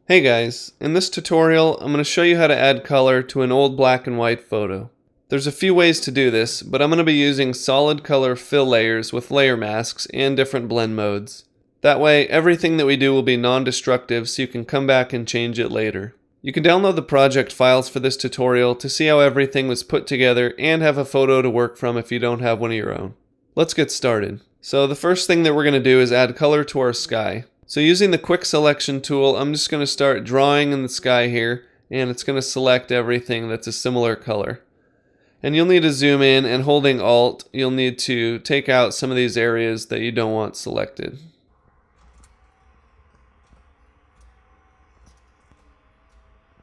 Hey guys, in this tutorial I'm going to show you how to add color to an old black and white photo. There's a few ways to do this, but I'm going to be using solid color fill layers with layer masks and different blend modes. That way everything that we do will be non-destructive so you can come back and change it later. You can download the project files for this tutorial to see how everything was put together and have a photo to work from if you don't have one of your own. Let's get started. So the first thing that we're going to do is add color to our sky. So using the quick selection tool, I'm just going to start drawing in the sky here, and it's going to select everything that's a similar color. And you'll need to zoom in, and holding Alt, you'll need to take out some of these areas that you don't want selected.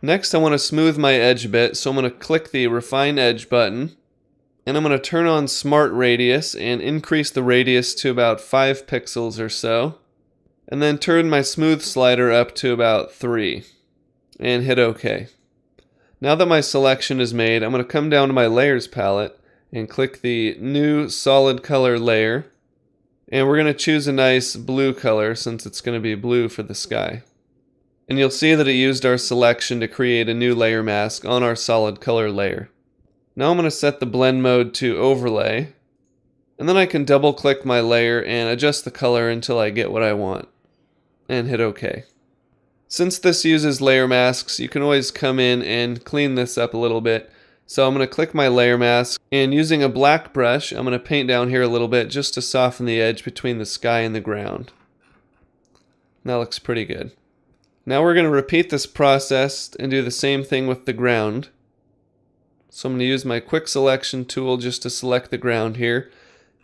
Next, I want to smooth my edge a bit, so I'm going to click the Refine Edge button, and I'm going to turn on Smart Radius and increase the radius to about 5 pixels or so. And then turn my smooth slider up to about 3 and hit OK. Now that my selection is made, I'm going to come down to my layers palette and click the new solid color layer, and we're going to choose a nice blue color since it's going to be blue for the sky. And you'll see that it used our selection to create a new layer mask on our solid color layer. Now I'm going to set the blend mode to overlay, and then I can double click my layer and adjust the color until I get what I want, and hit OK. Since this uses layer masks, you can always come in and clean this up a little bit. So I'm going to click my layer mask, and using a black brush, I'm going to paint down here a little bit just to soften the edge between the sky and the ground. That looks pretty good. Now we're going to repeat this process and do the same thing with the ground. So I'm going to use my quick selection tool just to select the ground here,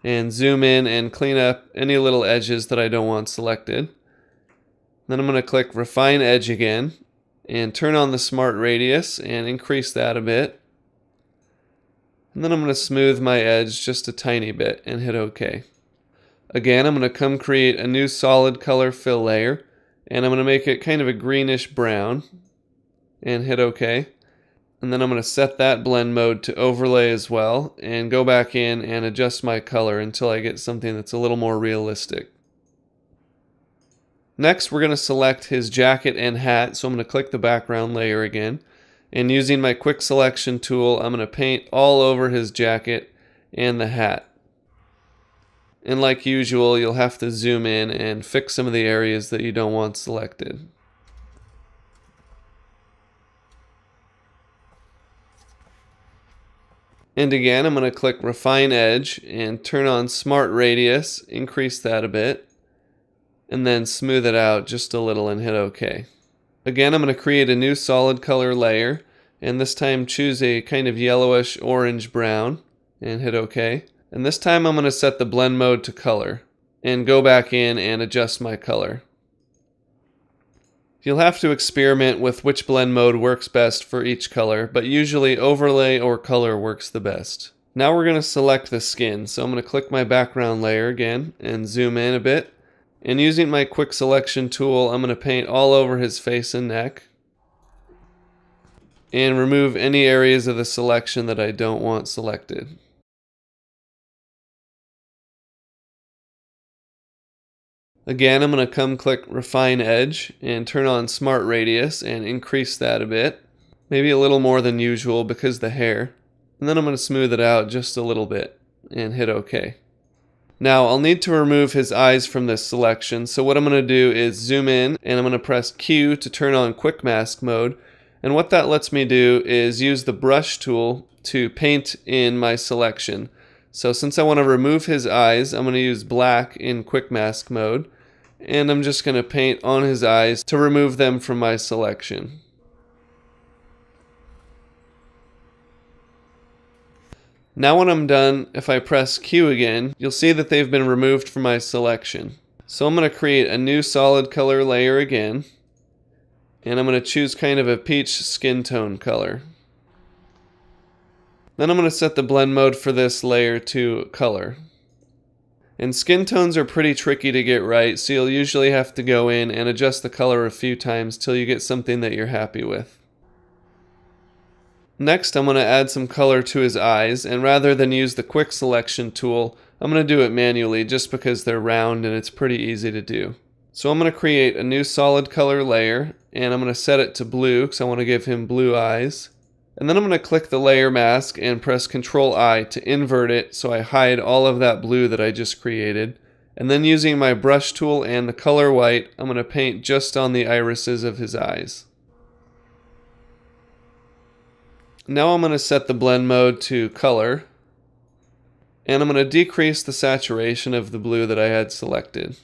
and zoom in and clean up any little edges that I don't want selected. Then I'm going to click Refine Edge again and turn on the Smart Radius and increase that a bit. And then I'm going to smooth my edge just a tiny bit and hit OK. Again, I'm going to come create a new solid color fill layer, and I'm going to make it kind of a greenish brown and hit OK. And then I'm going to set that blend mode to overlay as well and go back in and adjust my color until I get something that's a little more realistic. Next, we're going to select his jacket and hat, so I'm going to click the background layer again, and using my quick selection tool, I'm going to paint all over his jacket and the hat. And like usual, you'll have to zoom in and fix some of the areas that you don't want selected. And again, I'm going to click Refine Edge and turn on Smart Radius, increase that a bit, and then smooth it out just a little and hit OK. Again, I'm going to create a new solid color layer, and this time choose a kind of yellowish orange brown and hit OK. And this time I'm going to set the blend mode to color and go back in and adjust my color. You'll have to experiment with which blend mode works best for each color, but usually overlay or color works the best. Now we're going to select the skin, so I'm going to click my background layer again and zoom in a bit. And using my quick selection tool, I'm going to paint all over his face and neck and remove any areas of the selection that I don't want selected. Again, I'm going to come click Refine Edge and turn on Smart Radius and increase that a bit, maybe a little more than usual because the hair. And then I'm going to smooth it out just a little bit and hit OK. Now I'll need to remove his eyes from this selection, so what I'm going to do is zoom in and I'm going to press Q to turn on Quick Mask mode, and what that lets me do is use the brush tool to paint in my selection. So since I want to remove his eyes, I'm going to use black in Quick Mask mode, and I'm just going to paint on his eyes to remove them from my selection. Now when I'm done, if I press Q again, you'll see that they've been removed from my selection. So I'm going to create a new solid color layer again, and I'm going to choose kind of a peach skin tone color. Then I'm going to set the blend mode for this layer to color. And skin tones are pretty tricky to get right, so you'll usually have to go in and adjust the color a few times till you get something that you're happy with. Next, I'm going to add some color to his eyes, and rather than use the quick selection tool, I'm going to do it manually just because they're round and it's pretty easy to do. So I'm going to create a new solid color layer, and I'm going to set it to blue because I want to give him blue eyes. And then I'm going to click the layer mask and press Ctrl I to invert it so I hide all of that blue that I just created. And then using my brush tool and the color white, I'm going to paint just on the irises of his eyes. Now I'm going to set the blend mode to color, and I'm going to decrease the saturation of the blue that I had selected.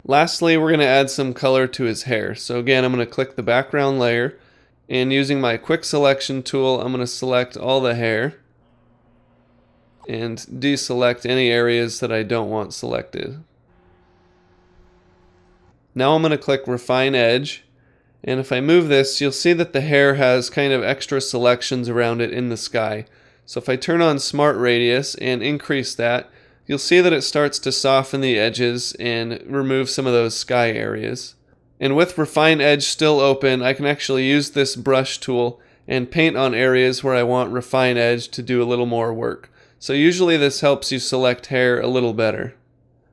Lastly, we're going to add some color to his hair. So again, I'm going to click the background layer, and using my quick selection tool, I'm going to select all the hair and deselect any areas that I don't want selected. Now I'm going to click Refine Edge, and if I move this, you'll see that the hair has kind of extra selections around it in the sky. So if I turn on Smart Radius and increase that, you'll see that it starts to soften the edges and remove some of those sky areas. And with Refine Edge still open, I can actually use this brush tool and paint on areas where I want Refine Edge to do a little more work. So usually this helps you select hair a little better.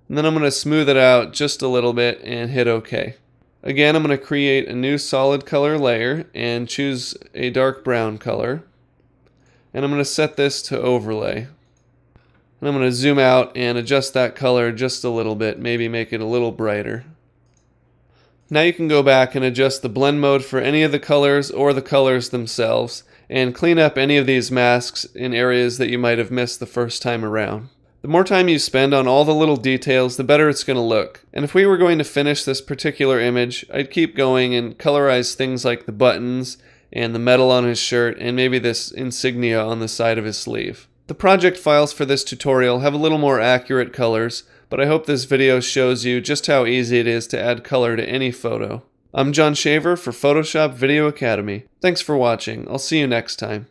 And then I'm going to smooth it out just a little bit and hit OK. Again, I'm going to create a new solid color layer and choose a dark brown color. And I'm going to set this to overlay. And I'm going to zoom out and adjust that color just a little bit, maybe make it a little brighter. Now you can go back and adjust the blend mode for any of the colors or the colors themselves, and clean up any of these masks in areas that you might have missed the first time around. The more time you spend on all the little details, the better it's going to look. And if we were going to finish this particular image, I'd keep going and colorize things like the buttons and the metal on his shirt and maybe this insignia on the side of his sleeve. The project files for this tutorial have a little more accurate colors, but I hope this video shows you just how easy it is to add color to any photo. I'm John Shaver for Photoshop Video Academy. Thanks for watching. I'll see you next time.